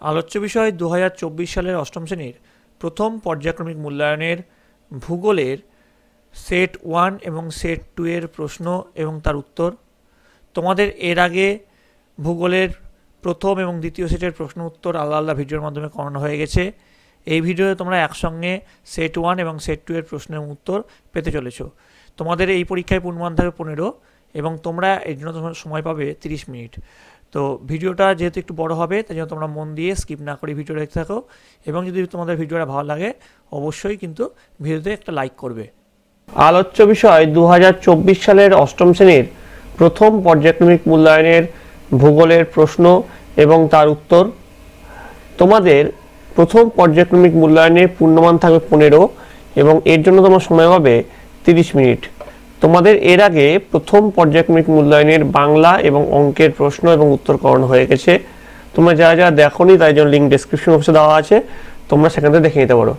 আলোচ্য বিষয় 2024 সালের অষ্টম শ্রেণীর প্রথম পর্যায়ক্রমিক মূল্যায়নের ভূগোলের সেট 1 এবং সেট 2 এর প্রশ্ন এবং তার উত্তর। তোমাদের এর আগে ভূগোলের প্রথম এবং দ্বিতীয় সেটের প্রশ্ন উত্তর আলাদা আলাদা ভিডিওর মাধ্যমে করানো হয়ে গেছে। এই ভিডিওতে তোমরা একসঙ্গে সেট 1 এবং সেট 2 এর প্রশ্নের উত্তর পেতে চলেছো। তোমাদের এই পরীক্ষায় পূর্ণমান থাকবে 15 এবং তোমরা এর জন্য সময় পাবে 30 মিনিট। তো ভিডিওটা যেহেতু একটু বড় হবে তাই জন্য তোমরা মন দিয়ে স্কিপ না করে ভিডিও দেখতে থাকো এবং যদি তোমাদের ভিডিওটা ভালো লাগে অবশ্যই কিন্তু ভিডিওতে একটা লাইক করবে। আলোচ্য বিষয় 2024 সালের অষ্টম শ্রেণীর প্রথম পর্যায়ক্রমিক মূল্যায়নের ভূগোলের প্রশ্ন এবং তার উত্তর। তোমাদের প্রথম পর্যায়ক্রমিক মূল্যায়নের পূর্ণমান থাকবে 15 এবং এর জন্য তোমার সময় পাবে 30 মিনিট। তোমাদের এর আগে প্রথম পর্যায়ক্রমিক মূল্যায়নের বাংলা এবং অঙ্কের প্রশ্ন এবং উত্তর করানো হয়ে গেছে। তোমরা যারা যারা দেখোনি তাই জন্য লিঙ্ক ডেসক্রিপশন বক্সে দেওয়া আছে, তোমরা সেখান থেকে দেখে নিতে পারো।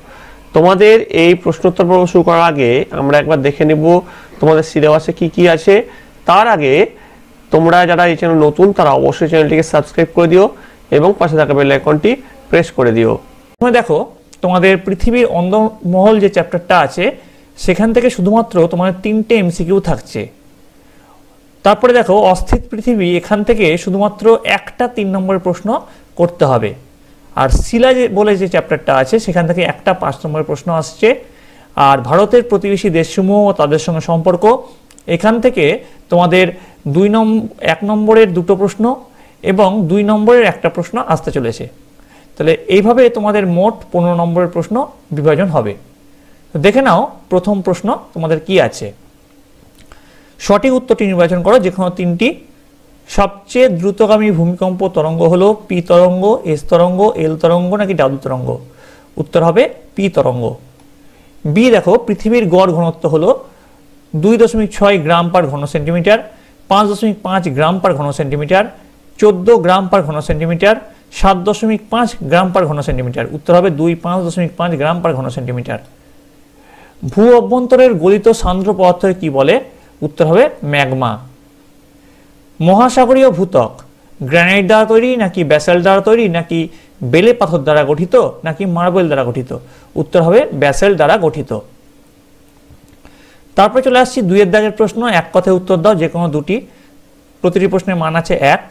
তোমাদের এই প্রশ্নোত্তর পর্ব শুরু করার আগে আমরা একবার দেখে নেব তোমাদের সিলেবাসে কি কি আছে। তার আগে তোমরা যারা এই চ্যানেল নতুন তারা অবশ্যই চ্যানেলটিকে সাবস্ক্রাইব করে দিও এবং পাশে থাকা বেল আইকনটি প্রেস করে দিও। তোমরা দেখো তোমাদের পৃথিবীর অন্দরমহল যে চ্যাপ্টারটা আছে সেখান থেকে শুধুমাত্র তোমাদের 3টে এমসিকিউ থাকছে। তারপরে দেখো অস্থির পৃথিবী, এখান থেকে শুধুমাত্র একটা 3 নম্বরের প্রশ্ন করতে হবে। আর শিলা বলে যে চ্যাপ্টারটা আছে সেখান থেকে একটা 5 নম্বরের প্রশ্ন আসছে। আর ভারতের প্রতিবেশী দেশসমূহ ও তাদের সঙ্গে সম্পর্ক, এখান থেকে তোমাদের 1 নম্বরের 2টো প্রশ্ন এবং 2 নম্বরের একটা প্রশ্ন আসতে চলেছে। তাহলে এইভাবে তোমাদের মোট 15 নম্বরের প্রশ্ন বিভাজন হবে। দেখে নাও প্রথম প্রশ্ন তোমাদের কি আছে। সঠিক উত্তরটি নির্বাচন করো যে কোনো 3টি। সবচেয়ে দ্রুতগামী ভূমিকম্প তরঙ্গ হলো পি তরঙ্গ, এস তরঙ্গ, এল তরঙ্গ নাকি ডাব্লু তরঙ্গ? উত্তর হবে পি তরঙ্গ। বি দেখো পৃথিবীর গড় ঘনত্ব হলো 2.6 গ্রাম পার ঘন সেন্টিমিটার, 5.5 গ্রাম পার ঘন সেন্টিমিটার, 14 গ্রাম পার ঘন সেন্টিমিটার, 7.5 গ্রাম পার ঘন সেন্টিমিটার। উত্তর হবে 5.5 গ্রাম পার ঘন সেন্টিমিটার। ভূ অভ্যন্তরের গলিত সান্দ্র পদার্থকে কি বলে? উত্তর হবে ম্যাগমা। মহাসাগরীয় ভূত্বক গ্রানাইট দ্বারা তৈরি নাকি ব্যাসাল্ট দ্বারা তৈরি নাকি বেলে পাথর দ্বারা গঠিত নাকি মার্বেল দ্বারা গঠিত? উত্তর হবে ব্যাসাল্ট দ্বারা গঠিত। তারপরে চলে আসছি 2 দাগের প্রশ্ন। এক কথায় উত্তর দাও যে কোনো 2টি। প্রতিটি প্রশ্নের মান আছে 1।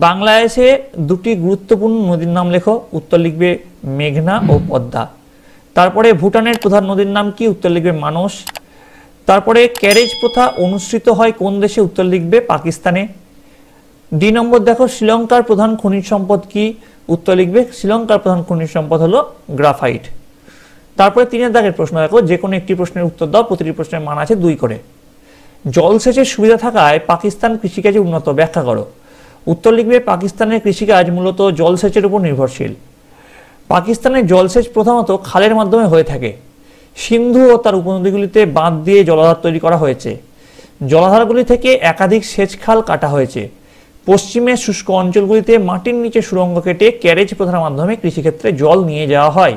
বাংলাদেশে 2টি গুরুত্বপূর্ণ নদীর নাম লেখো। উত্তর লিখবে মেঘনা ও পদ্মা। তারপরে ভুটানের প্রধান নদীর নাম কি? উত্তর লিখবে মানস। তারপরে ক্যারেজ প্রথা অনুসৃত হয় কোন দেশে? উত্তর লিখবে পাকিস্তানে। ডি নম্বর দেখো শ্রীলঙ্কার প্রধান খনিজ সম্পদ কি? উত্তর লিখবে শ্রীলঙ্কার প্রধান খনিজ সম্পদ হলো গ্রাফাইট। তারপরে 3 দাগের প্রশ্ন দেখো যে কোনো একটি প্রশ্নের উত্তর দাও। প্রতিটি প্রশ্নের মান আছে 2 করে। জলসেচের সুবিধা থাকায় পাকিস্তান কৃষিকাজে উন্নত, ব্যাখ্যা করো। উত্তর লিখবে পাকিস্তানের কৃষিকাজ মূলত জলসেচের উপর নির্ভরশীল। পাকিস্তানের জলসেচ প্রধানত খালের মাধ্যমে হয়ে থাকে। সিন্ধু ও তার উপনদীগুলিতে বাঁধ দিয়ে জলাধার তৈরি করা হয়েছে। জলাধারগুলি থেকে একাধিক সেচ খাল কাটা হয়েছে। পশ্চিমে শুষ্ক অঞ্চলগুলিতে মাটির নিচে সুড়ঙ্গ কেটে ক্যারেজ প্রথার মাধ্যমে কৃষিক্ষেত্রে জল নিয়ে যাওয়া হয়।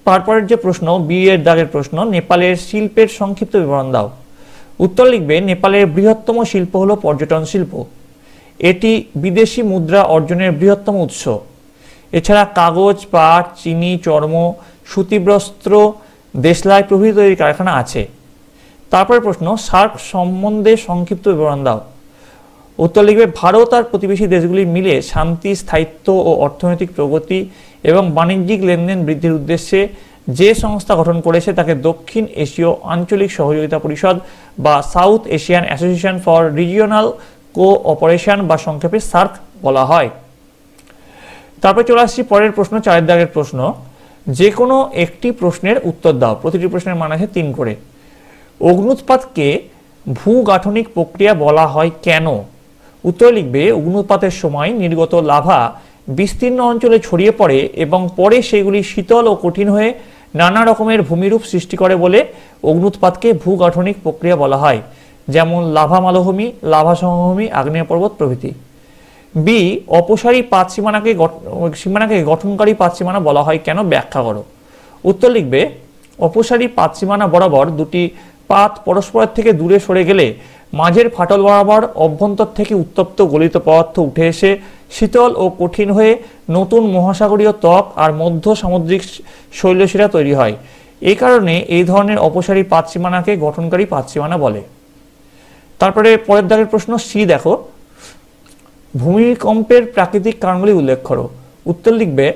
তারপরের যে প্রশ্ন, বি এর দাগের প্রশ্ন, নেপালের শিল্পের সংক্ষিপ্ত বিবরণ দাও। উত্তর লিখবে নেপালের বৃহত্তম শিল্প হলো পর্যটন শিল্প। এটি বিদেশি মুদ্রা অর্জনের বৃহত্তম উৎস। এছাড়া কাগজ, পাট, চিনি, চর্ম, সুতিবস্ত্র, দেশলাই প্রভৃতি তৈরির কারখানা আছে। তারপরে প্রশ্ন, সার্ক সম্বন্ধে সংক্ষিপ্ত বিবরণ দাও। উত্তর লিখবে ভারত আর প্রতিবেশী দেশগুলি মিলে শান্তি, স্থায়িত্ব ও অর্থনৈতিক প্রগতি এবং বাণিজ্যিক লেনদেন বৃদ্ধির উদ্দেশ্যে যে সংস্থা গঠন করেছে তাকে দক্ষিণ এশীয় আঞ্চলিক সহযোগিতা পরিষদ বা south Asian association for regional cooperation বা সংক্ষেপে সার্ক বলা হয়। তারপরে চলে আসছি পরের প্রশ্ন, 4 দাগের প্রশ্ন। যে কোনো একটি প্রশ্নের উত্তর দাও। প্রতিটি প্রশ্নের মান আছে 3 করে। অগ্নুৎপাতকে ভূগাঠনিক প্রক্রিয়া বলা হয় কেন? উত্তর লিখবে অগ্নুৎপাতের সময় নির্গত লাভা বিস্তীর্ণ অঞ্চলে ছড়িয়ে পড়ে এবং পরে সেগুলি শীতল ও কঠিন হয়ে নানা রকমের ভূমিরূপ সৃষ্টি করে বলে অগ্নুৎপাতকে ভূগাঠনিক প্রক্রিয়া বলা হয়, যেমন লাভা মালভূমি, লাভা সমভূমি, আগ্নেয় পর্বত প্রভৃতি। বি অপসারী পাত সীমানাকে গঠনকারী পাত সীমানা বলা হয় কেন? ব্যাখ্যা করো। উত্তর লিখবে অপসারী পাত সীমানা বরাবর 2টি পাত পরস্পরের থেকে দূরে সরে গেলে মাঝের ফাটল বরাবর অভ্যন্তর থেকে উত্তপ্ত গলিত পদার্থ উঠে এসে শীতল ও কঠিন হয়ে নতুন মহাসাগরীয় ত্বক আর মধ্য সামুদ্রিক শৈলশিরা তৈরি হয়। এই কারণে এই ধরনের অপসারী পাত সীমানাকে গঠনকারী পাত সীমানা বলে। তারপরে পরের দাগের প্রশ্ন সি দেখো, ভূমিকম্পের প্রাকৃতিক কারণগুলি উল্লেখ করো। উত্তর লিখবে,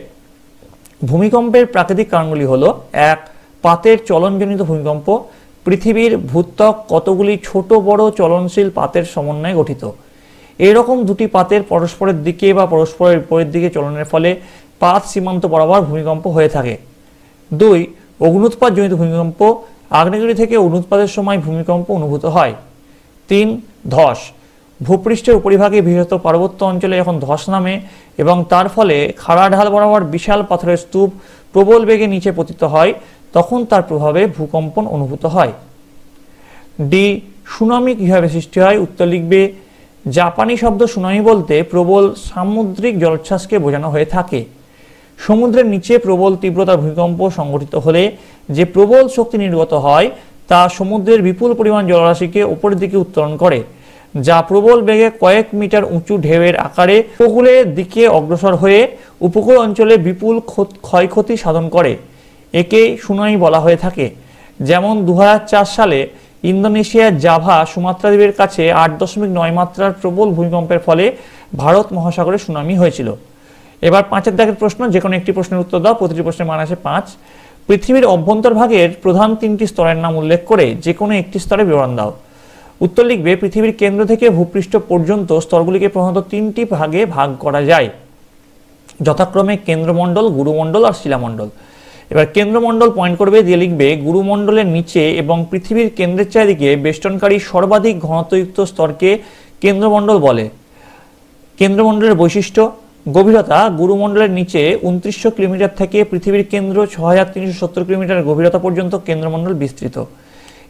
ভূমিকম্পের প্রাকৃতিক কারণগুলি হলো: 1. পাতের চলনজনিত ভূমিকম্প। পৃথিবীর ভূত্বক কতগুলি ছোট বড় চলনশীল পাতের সমন্বয়ে গঠিত। এরকম দুটি পাতের পরস্পরের দিকে বা পরস্পরের বিপরীত দিকে চলনের ফলে পাত সীমান্ত বরাবর ভূমিকম্প হয়ে থাকে। 2. অগ্নুৎপাত জনিত ভূমিকম্প। আগ্নেয়গিরি থেকে অগ্নুৎপাতের সময় ভূমিকম্প অনুভূত হয়। 3. ধস। ভূপৃষ্ঠের উপরিভাগে বৃহৎ পার্বত্য অঞ্চলে যখন ধস নামে এবং তার ফলে খাড়া ঢাল বরাবর বিশাল পাথরের স্তূপ প্রবল বেগে নিচে পতিত হয়, তখন তার প্রভাবে ভূকম্পন অনুভূত হয়। ডি. সুনামি কিভাবে সৃষ্টি হয়? উত্তর লিখবে, জাপানি শব্দ সুনামি বলতে প্রবল সামুদ্রিক জলোচ্ছ্বাসকে বোঝানো হয়ে থাকে। সমুদ্রের নিচে প্রবল তীব্রতার ভূমিকম্প সংঘটিত হলে যে প্রবল শক্তি নির্গত হয় তা সমুদ্রের বিপুল পরিমাণ জলরাশিকে উপরের দিকে উত্তোলন করে, যা প্রবল বেগে কয়েক মিটার উঁচু ঢেউয়ের আকারে উপকূলের দিকে অগ্রসর হয়ে উপকূল অঞ্চলে বিপুল ক্ষয়ক্ষতি সাধন করে। একেই সুনামি বলা হয়ে থাকে। যেমন 2004 সালে ইন্দোনেশিয়ার জাভা সুমাত্রা দ্বীপের কাছে 8.9 মাত্রার প্রবল ভূমিকম্পের ফলে ভারত মহাসাগরে সুনামি হয়েছিল। এবার 5 দাগের প্রশ্ন, যে কোনো একটি প্রশ্নের উত্তর দাও। প্রতিটি প্রশ্নের মান আছে 5। পৃথিবীর অভ্যন্তরভাগের প্রধান 3টি স্তরের নাম উল্লেখ করে যে কোনো একটি স্তরে বিবরণ দাও। উত্তর লিখবে, পৃথিবীর কেন্দ্র থেকে ভূপৃষ্ঠ পর্যন্ত স্তরগুলিকে প্রধানত 3টি ভাগে ভাগ করা যায়, যথাক্রমে কেন্দ্রমণ্ডল, গুরুমণ্ডল আর শিলামণ্ডল। এবার কেন্দ্রমণ্ডল পয়েন্ট করবে, দিয়ে লিখবে, গুরুমণ্ডলের নিচে এবং পৃথিবীর কেন্দ্রের চারিদিকে বেষ্টনকারী সর্বাধিক ঘনত্বযুক্ত স্তরকে কেন্দ্রমণ্ডল বলে। কেন্দ্রমণ্ডলের বৈশিষ্ট্য: গভীরতা: গুরুমণ্ডলের নিচে 2900 কিলোমিটার থেকে পৃথিবীর কেন্দ্র 6370 কিলোমিটার গভীরতা পর্যন্ত কেন্দ্রমণ্ডল বিস্তৃত।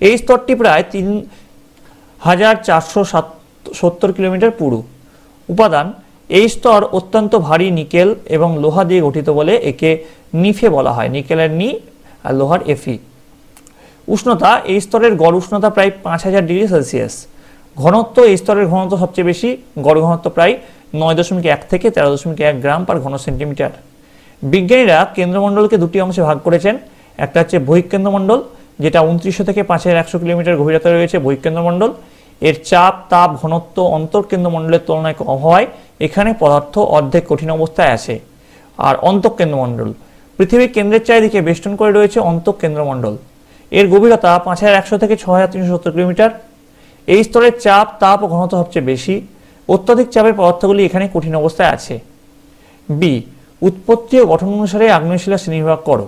এই স্তরটি প্রায় 3470 কিলোমিটার পুরু। উপাদান: এই স্তর অত্যন্ত ভারী নিকেল এবং লোহা দিয়ে গঠিত বলে একে নিফে বলা হয়। নিকেলের নি আর লোহার এফি। উষ্ণতা: এই স্তরের গড় উষ্ণতা প্রায় 5000 ডিগ্রি সেলসিয়াস। ঘনত্ব: এই স্তরের ঘনত্ব সবচেয়ে বেশি, গড় ঘনত্ব প্রায় 9.1 থেকে 13.1 গ্রাম পার ঘন সেন্টিমিটার। বিজ্ঞানীরা কেন্দ্রমণ্ডলকে দুটি অংশে ভাগ করেছেন। একটা হচ্ছে বহিঃকেন্দ্রমণ্ডল, যেটা 2900 থেকে 5100 কিলোমিটার গভীরতা রয়েছে বহিঃকেন্দ্রমণ্ডল। এর চাপ, তাপ, ঘনত্ব অন্তঃকেন্দ্রমণ্ডলের তুলনায় কম হওয়ায় এখানে পদার্থ অর্ধেক কঠিন অবস্থায় আছে। আর অন্তঃকেন্দ্রমণ্ডল, পৃথিবীর কেন্দ্রের চারিদিকে বেষ্টন করে রয়েছে অন্তঃকেন্দ্রমণ্ডল। এর গভীরতা 5100 থেকে 6370 কিলোমিটার। এই স্তরের চাপ, তাপ ও ঘনত্ব সবচেয়ে বেশি। অত্যধিক চাপের পদার্থগুলি এখানে কঠিন অবস্থায় আছে। বি. উৎপত্তি ও গঠন অনুসারে আগ্নেয়শিলা শ্রেণীবিভাগ করো।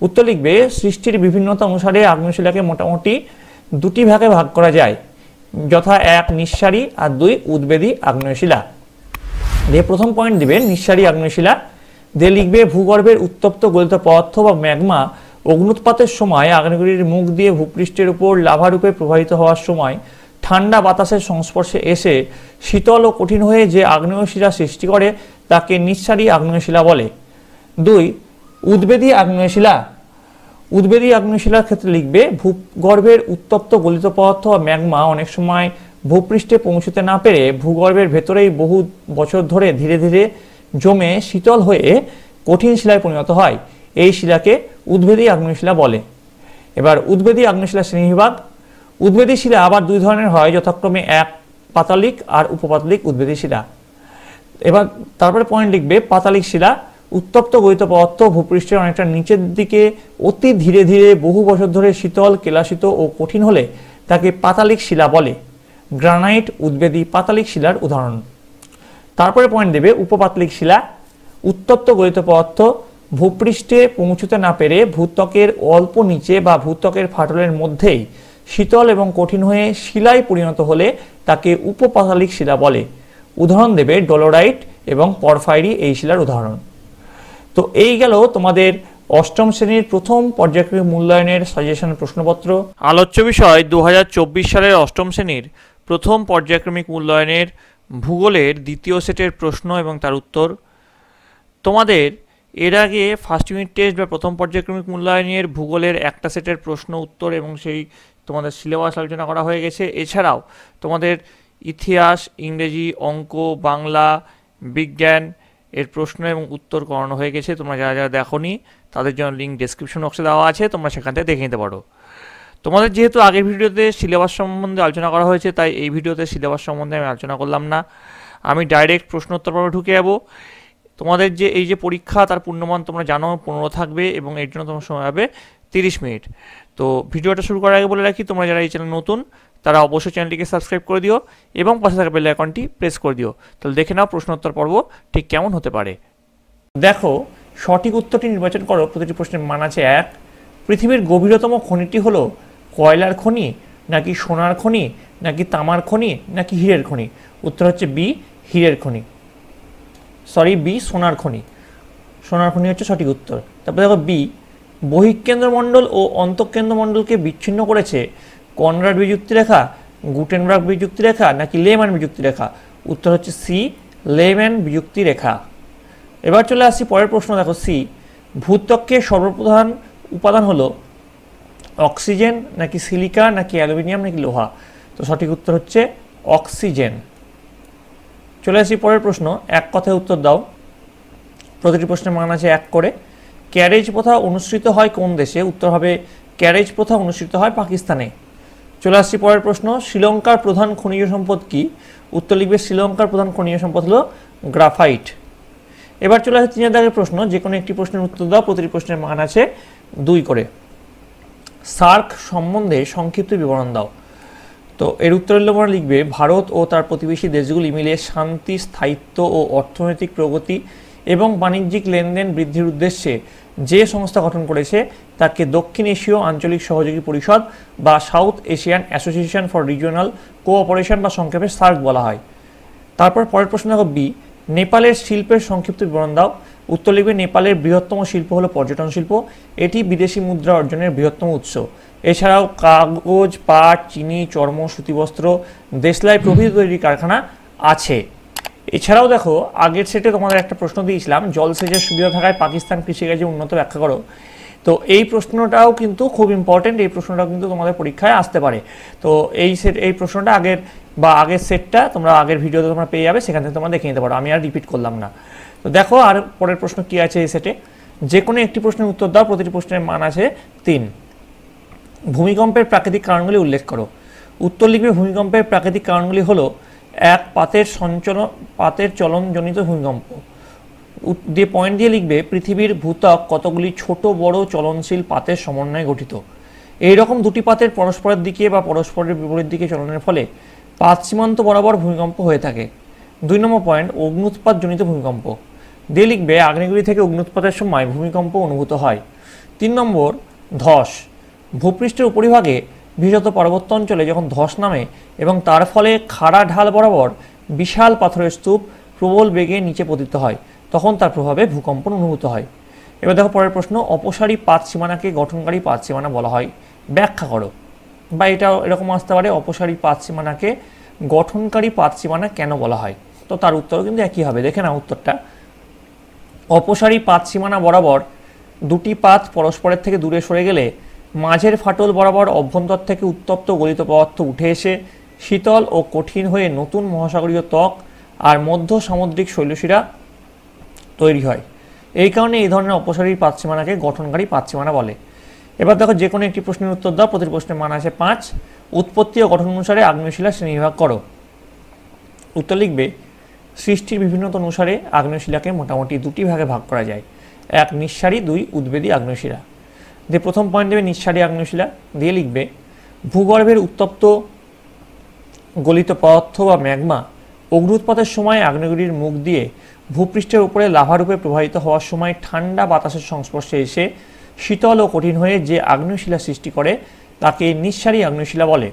উত্তর লিখবে, সৃষ্টির বিভিন্নতা অনুসারে আগ্নেয়শিলাকে মোটামুটি দুটি ভাগে ভাগ করা যায়, যথা 1 নিঃসারী আর 2 উদ্বেদী আগ্নেয়শিলা। দিয়ে প্রথম পয়েন্ট দিবে নিঃসারী আগ্নেয়শিলা। দিয়ে লিখবে, ভূগর্ভের উত্তপ্ত গলিত পদার্থ বা ম্যাগমা অগ্নুৎপাতের সময় আগ্নেয়গিরির মুখ দিয়ে ভূপৃষ্ঠের উপর লাভারূপে প্রবাহিত হওয়ার সময় ঠান্ডা বাতাসের সংস্পর্শে এসে শীতল ও কঠিন হয়ে যে আগ্নেয়শিলা সৃষ্টি করে তাকে নিঃসারী আগ্নেয়শিলা বলে। 2 উদ্বেদী আগ্নেয়শিলা। উদ্বেদী আগ্নেয়শিলার ক্ষেত্রে লিখবে, ভূগর্ভের উত্তপ্ত গলিত পদার্থ বা ম্যাগমা অনেক সময় ভূপৃষ্ঠে পৌঁছতে না পেরে ভূগর্ভের ভেতরেই বহু বছর ধরে ধীরে ধীরে জমে শীতল হয়ে কঠিন শিলায় পরিণত হয়। এই শিলাকে উদ্বেদী আগ্নেয়শিলা বলে। এবার উদ্বেদী আগ্নেয়শিলা শ্রেণীবিভাগ। উদ্বেদী শিলা আবার 2 ধরনের হয়, যথাক্রমে 1 পাতালিক আর উপপাতালিক উদ্বেদী শিলা। এবার তারপরে পয়েন্ট লিখবে, পাতালিক শিলা। উত্তপ্ত গলিত পদার্থ ভূপৃষ্ঠের অনেকটা নিচের দিকে অতি ধীরে ধীরে বহু বছর ধরে শীতল, কেলাসিত ও কঠিন হলে তাকে পাতালিক শিলা বলে। গ্রানাইট উদ্বেদী পাতালিক শিলার উদাহরণ। তারপরে পয়েন্ট দেবে উপপাতলিক শিলা। উত্তপ্ত গলিত পদার্থ ভূপৃষ্ঠে পৌঁছতে না পেরে ভূত্বকের অল্প নিচে বা ভূত্বকের ফাটলের মধ্যেই শীতল এবং কঠিন হয়ে শিলায় পরিণত হলে তাকে উপপাতালিক শিলা বলে। উদাহরণ দেবে ডলোরাইট এবং পরফাইরি এই শিলার উদাহরণ। তো এই গেল তোমাদের অষ্টম শ্রেণীর প্রথম পর্যায়ক্রমিক মূল্যায়নের সাজেশন প্রশ্নপত্র। আলোচ্য বিষয় 2024 সালের অষ্টম শ্রেণীর প্রথম পর্যায়ক্রমিক মূল্যায়নের ভূগোলের দ্বিতীয় সেটের প্রশ্ন এবং তার উত্তর। তোমাদের এর আগে ফার্স্ট ইউনিট টেস্ট বা প্রথম পর্যায়ক্রমিক মূল্যায়নের ভূগোলের একটা সেটের প্রশ্ন উত্তর এবং সেই তোমাদের সিলেবাস আলোচনা করা হয়ে গেছে। এছাড়াও তোমাদের ইতিহাস, ইংরেজি, অঙ্ক, বাংলা, বিজ্ঞান এর প্রশ্ন এবং উত্তর করানো হয়ে গেছে। তোমরা যারা যারা দেখোনি তাদের জন্য লিঙ্ক ডেসক্রিপশন বক্সে দেওয়া আছে, তোমরা সেখান থেকে দেখে নিতে পারো। তোমাদের যেহেতু আগের ভিডিওতে সিলেবাস সম্বন্ধে আলোচনা করা হয়েছে, তাই এই ভিডিওতে সিলেবাস সম্বন্ধে আমি আলোচনা করলাম না। আমি ডাইরেক্ট প্রশ্নোত্তর পর্বে ঢুকে যাবো। তোমাদের যে এই যে পরীক্ষা, তার পূর্ণমান তোমরা জানো 15 থাকবে এবং এর জন্য তোমার সময় হবে 30 মিনিট। তো ভিডিওটা শুরু করার আগে বলে রাখি, তোমরা যারা এই চ্যানেল নতুন তারা অবশ্যই চ্যানেলটিকে সাবস্ক্রাইব করে দিও এবং পাশে থাকা বেল আইকনটি প্রেস করে দিও। তাহলে দেখে নাও প্রশ্নোত্তর পর্ব ঠিক কেমন হতে পারে। দেখো, সঠিক উত্তরটি নির্বাচন করো। প্রতিটি প্রশ্নের মান আছে 1। পৃথিবীর গভীরতম খনিটি হলো কয়লার খনি, নাকি সোনার খনি, নাকি তামার খনি, নাকি হীরের খনি? উত্তর হচ্ছে বি, হীরের খনি। বি, সোনার খনি। সোনার খনি হচ্ছে সঠিক উত্তর। তারপরে দেখো বি, বহিঃকেন্দ্রমণ্ডল ও অন্তঃকেন্দ্রমণ্ডলকে বিচ্ছিন্ন করেছে কনরাড বিযুক্তি রেখা, গুটেনবার্গ বিযুক্তি রেখা, নাকি লেম্যান বিযুক্তি রেখা? উত্তর হচ্ছে সি, লেম্যান বিযুক্তি রেখা। এবার চলে আসছি পরের প্রশ্ন। দেখো সি, ভূত্বকের সর্বপ্রধান উপাদান হলো অক্সিজেন, নাকি সিলিকা, নাকি অ্যালুমিনিয়াম, নাকি লোহা? তো সঠিক উত্তর হচ্ছে অক্সিজেন। চলে আসি পরের প্রশ্ন। এক কথায় উত্তর দাও। প্রতিটি প্রশ্নের মান আছে 1 করে। ক্যারেজ প্রথা অনুসৃত হয় কোন দেশে? উত্তর হবে ক্যারেজ প্রথা অনুসৃত হয় পাকিস্তানে। চলে আসছি পরের প্রশ্ন। শ্রীলঙ্কার প্রধান খনিজ সম্পদ কি? উত্তর লিখবে শ্রীলঙ্কার প্রধান খনিজ সম্পদ হলো গ্রাফাইট। এবার চলে আসছে 3 দাগের প্রশ্ন। যে কোনো একটি প্রশ্নের উত্তর দাও। প্রতিটি প্রশ্নের মান আছে 2 করে। সার্ক সম্বন্ধে সংক্ষিপ্ত বিবরণ দাও। তো এর উত্তরের তোমরা লিখবে ভারত ও তার প্রতিবেশী দেশগুলি মিলে শান্তি, স্থায়িত্ব ও অর্থনৈতিক প্রগতি এবং বাণিজ্যিক লেনদেন বৃদ্ধির উদ্দেশ্যে যে সংস্থা গঠন করেছে তাকে দক্ষিণ এশীয় আঞ্চলিক সহযোগী পরিষদ বা south Asian association for regional cooperation বা সংক্ষেপে সার্ক বলা হয়। তারপর পরের প্রশ্ন দেখো বি, নেপালের শিল্পের সংক্ষিপ্ত বিবরণ দাও। উত্তর লিখবে নেপালের বৃহত্তম শিল্প হলো পর্যটন শিল্প। এটি বিদেশি মুদ্রা অর্জনের বৃহত্তম উৎস। এছাড়াও কাগজ, পাট, চিনি, চর্ম, সুতিবস্ত্র, দেশলাই প্রভৃতি তৈরির কারখানা আছে। এছাড়াও দেখো, আগের সেটে তোমাদের একটা প্রশ্ন দিয়েছিলাম, জলসেচের সুবিধা থাকায় পাকিস্তান কৃষিকাজে উন্নত ব্যাখ্যা করো। তো এই প্রশ্নটাও কিন্তু খুব ইম্পর্টেন্ট। এই প্রশ্নটাও কিন্তু তোমাদের পরীক্ষায় আসতে পারে। তো এই প্রশ্নটা আগের সেটটা তোমরা আগের ভিডিওতে তোমরা পেয়ে যাবে, সেখান থেকে তোমরা দেখে নিতে পারো। আমি আর রিপিট করলাম না। তো দেখো আর পরের প্রশ্ন কি আছে এই সেটে। যে কোনো একটি প্রশ্নের উত্তর দাও। প্রতিটি প্রশ্নের মান আছে 3। ভূমিকম্পের প্রাকৃতিক কারণগুলি উল্লেখ করো। উত্তর লিখবে ভূমিকম্পের প্রাকৃতিক কারণগুলি হলো 1, পাতের চলনজনিত ভূমিকম্প। দিয়ে পয়েন্ট দিয়ে লিখবে পৃথিবীর ভূত্বক কতগুলি ছোট বড় চলনশীল পাতের সমন্বয়ে গঠিত। এইরকম দুটি পাতের পরস্পরের দিকে বা পরস্পরের বিপরীত দিকে চলনের ফলে পাত সীমান্ত বরাবর ভূমিকম্প হয়ে থাকে। 2 নম্বর পয়েন্ট, অগ্নুৎপাতজনিত ভূমিকম্প। দিয়ে লিখবে আগ্নেয়গিরি থেকে অগ্নুৎপাতের সময় ভূমিকম্প অনুভূত হয়। 3 নম্বর, ধস। ভূপৃষ্ঠের উপরিভাগে বিশেষত পার্বত্য অঞ্চলে যখন ধস নামে এবং তার ফলে খাড়া ঢাল বরাবর বিশাল পাথরের স্তূপ প্রবল বেগে নিচে পতিত হয়, তখন তার প্রভাবে ভূকম্পন অনুভূত হয়। এবার দেখো পরের প্রশ্ন। অপসারী পাত সীমানাকে গঠনকারী পাত সীমানা বলা হয়, ব্যাখ্যা করো। বা এটা এরকম আসতে পারে, অপসারী পাত সীমানাকে গঠনকারী পাত সীমানা কেন বলা হয়? তো তার উত্তরও কিন্তু একই হবে। দেখে নাও উত্তরটা। অপসারী পাত সীমানা বরাবর দুটি পাত পরস্পরের থেকে দূরে সরে গেলে মাঝের ফাটল বরাবর অভ্যন্তর থেকে উত্তপ্ত গলিত পদার্থ উঠে এসে শীতল ও কঠিন হয়ে নতুন মহাসাগরীয় ত্বক আর মধ্য সামুদ্রিক শৈলশিরা তৈরি হয়। এই কারণে এই ধরনের অপসারী পাত সীমানাকে গঠনকারী পাত সীমানা বলে। এবার দেখো যে কোনো একটি প্রশ্নের উত্তর দাও। প্রতিটি প্রশ্নের মান আছে 5। উৎপত্তি ও গঠন অনুসারে আগ্নেয়শিলা শ্রেণীবিভাগ করো। উত্তর লিখবে সৃষ্টির বিভিন্নতা অনুসারে আগ্নেয়শিলাকে মোটামুটি 2টি ভাগে ভাগ করা যায়। 1 নিঃসারী, 2 উদ্বেদী আগ্নেয়শিলা। দিয়ে প্রথম পয়েন্ট দেবে নিঃসারী আগ্নেয়শিলা। দিয়ে লিখবে ভূগর্ভের উত্তপ্ত গলিত পদার্থ বা ম্যাগমা অগ্নুৎপাতের সময় আগ্নেয়গিরির মুখ দিয়ে ভূপৃষ্ঠের উপরে লাভারূপে প্রবাহিত হওয়ার সময় ঠান্ডা বাতাসের সংস্পর্শে এসে শীতল ও কঠিন হয়ে যে আগ্নেয়শিলা সৃষ্টি করে তাকে নিঃসারী আগ্নেয়শিলা বলে।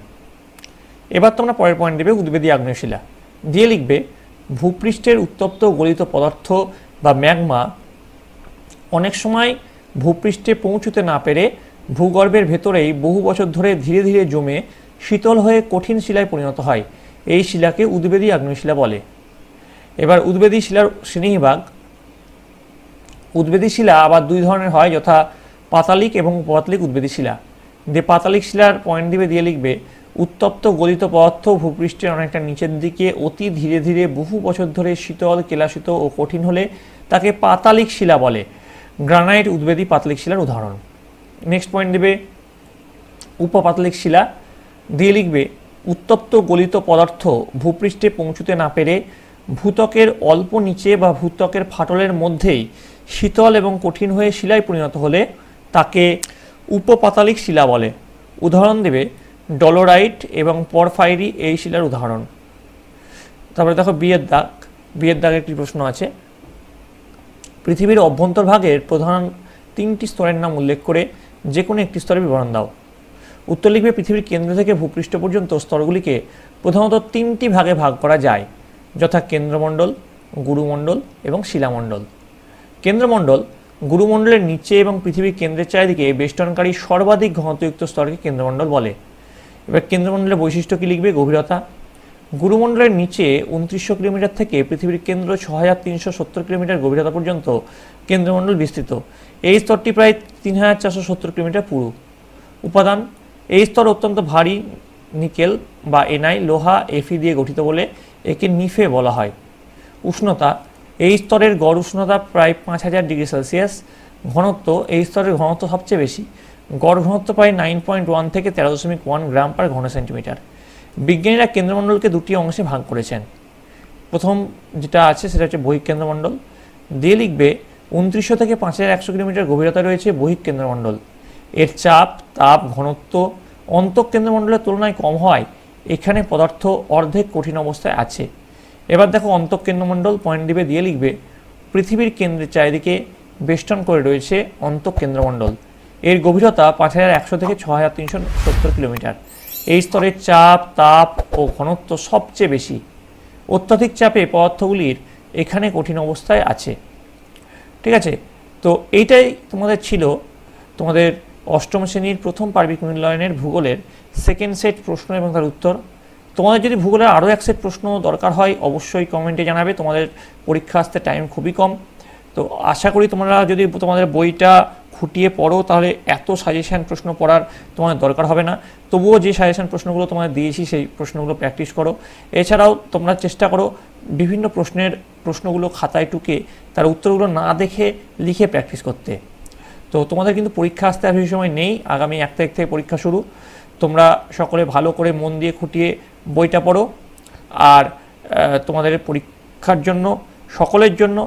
এবার তোমরা পরের পয়েন্ট দেবে উদ্বেদী আগ্নেয়শিলা। দিয়ে লিখবে ভূপৃষ্ঠের উত্তপ্ত গলিত পদার্থ বা ম্যাগমা অনেক সময় ভূপৃষ্ঠে পৌঁছতে না পেরে ভূগর্ভের ভেতরেই বহু বছর ধরে ধীরে ধীরে জমে শীতল হয়ে কঠিন শিলায় পরিণত হয়। এই শিলাকে উদ্বেদী আগ্নেয়শিলা বলে। এবার উদ্বেদী শিলার শ্রেণীবিভাগ। উদ্বেদী শিলা আবার 2 ধরনের হয়, যথা পাতালিক এবং উপপাতলিক উদ্বেদী শিলা। দিয়ে পাতালিক শিলার পয়েন্ট দিবে, দিয়ে লিখবে উত্তপ্ত গলিত পদার্থ ভূপৃষ্ঠের অনেকটা নিচের দিকে অতি ধীরে ধীরে বহু বছর ধরে শীতল, কেলাসিত ও কঠিন হলে তাকে পাতালিক শিলা বলে। গ্রানাইট উদ্বেদী পাতালিক শিলার উদাহরণ। নেক্সট পয়েন্ট দেবে উপপাতালিক শিলা, দিয়ে লিখবে উত্তপ্ত গলিত পদার্থ ভূপৃষ্ঠে পৌঁছতে না পেরে ভূত্বকের অল্প নিচে বা ভূত্বকের ফাটলের মধ্যেই শীতল এবং কঠিন হয়ে শিলায় পরিণত হলে তাকে উপপাতালিক শিলা বলে। উদাহরণ দেবে ডলোরাইট এবং পরফাইরি এই শিলার উদাহরণ। তারপরে দেখো বিয়ের দাগ, বিয়ের দাগের একটি প্রশ্ন আছে, পৃথিবীর অভ্যন্তরভাগের প্রধান 3টি স্তরের নাম উল্লেখ করে যে কোনো একটি স্তরের বিবরণ দাও। উত্তর লিখবে পৃথিবীর কেন্দ্র থেকে ভূপৃষ্ঠ পর্যন্ত স্তরগুলিকে প্রধানত 3টি ভাগে ভাগ করা যায়, যথা কেন্দ্রমণ্ডল, গুরুমণ্ডল এবং শিলামণ্ডল। কেন্দ্রমণ্ডল গুরুমণ্ডলের নিচে এবং পৃথিবীর কেন্দ্রের চারিদিকে বেষ্টনকারী সর্বাধিক ঘনত্বযুক্ত স্তরকে কেন্দ্রমণ্ডল বলে। এবার কেন্দ্রমণ্ডলের বৈশিষ্ট্য কি লিখবে? গভীরতা। গুরুমণ্ডলের নিচে 2900 কিলোমিটার থেকে পৃথিবীর কেন্দ্র 6370 কিলোমিটার গভীরতা পর্যন্ত কেন্দ্রমণ্ডল বিস্তৃত। এই স্তরটি প্রায় 3470 কিলোমিটার পুরু। উপাদান, এই স্তর অত্যন্ত ভারী নিকেল বা এনআই, লোহা, এফি দিয়ে গঠিত বলে একে নিফে বলা হয়। উষ্ণতা, এই স্তরের গড় উষ্ণতা প্রায় 5000 ডিগ্রি সেলসিয়াস। ঘনত্ব, এই স্তরের ঘনত্ব সবচেয়ে বেশি, গড় ঘনত্ব প্রায় 9.1 থেকে 13.1 গ্রাম পার ঘন সেন্টিমিটার। বিজ্ঞানীরা কেন্দ্রমণ্ডলকে দুটি অংশে ভাগ করেছেন। প্রথম যেটা আছে সেটা হচ্ছে বহিঃ কেন্দ্রমণ্ডল, দিয়ে লিখবে 2900 থেকে 5100 কিলোমিটার গভীরতা রয়েছে বহিঃ কেন্দ্রমণ্ডল। এর চাপ, তাপ, ঘনত্ব অন্তঃকেন্দ্রমণ্ডলের তুলনায় কম হয় এখানে পদার্থ অর্ধেক কঠিন অবস্থায় আছে। এবার দেখো অন্তঃকেন্দ্রমণ্ডল, পয়েন্ট দিবে, দিয়ে লিখবে পৃথিবীর কেন্দ্রের চারিদিকে বেষ্টন করে রয়েছে অন্তঃকেন্দ্রমণ্ডল। এর গভীরতা 5100 থেকে 6370 কিলোমিটার। এই স্তরের চাপ, তাপ ও ঘনত্ব সবচেয়ে বেশি। অত্যধিক চাপে পদার্থগুলির এখানে কঠিন অবস্থায় আছে। ঠিক আছে, তো এইটাই তোমাদের ছিল তোমাদের অষ্টম শ্রেণীর প্রথম পার্বিক মূল্যায়নের ভূগোলের সেকেন্ড সেট প্রশ্ন এবং তার উত্তর। তোমাদের যদি ভূগোলের আরও এক সেট প্রশ্ন দরকার হয় অবশ্যই কমেন্টে জানাবে। তোমাদের পরীক্ষা আসতে টাইম খুবই কম, তো আশা করি তোমরা যদি তোমাদের বইটা খুঁটিয়ে পড়ো তাহলে এত সাজেশান প্রশ্ন পড়ার তোমাদের দরকার হবে না। তবুও যে সাজেশান প্রশ্নগুলো তোমাদের দিয়েছি সেই প্রশ্নগুলো প্র্যাকটিস করো। এছাড়াও তোমরা চেষ্টা করো বিভিন্ন প্রশ্নগুলো খাতায় টুকে তার উত্তরগুলো না দেখে লিখে প্র্যাকটিস করতে। তো তোমাদের কিন্তু পরীক্ষা আসতে আর বেশি সময় নেই, আগামী 1 তারিখ থেকে পরীক্ষা শুরু। তোমরা সকলে ভালো করে মন দিয়ে খুঁটিয়ে বইটা পড়ো। আর তোমাদের পরীক্ষার জন্য সকলের জন্য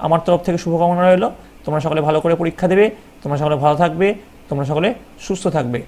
আমার তরফ থেকে শুভকামনা রইল। তোমরা সকলে ভালো করে পরীক্ষা দেবে, তোমরা সকলে ভালো থাকবে, তোমরা সকলে সুস্থ থাকবে।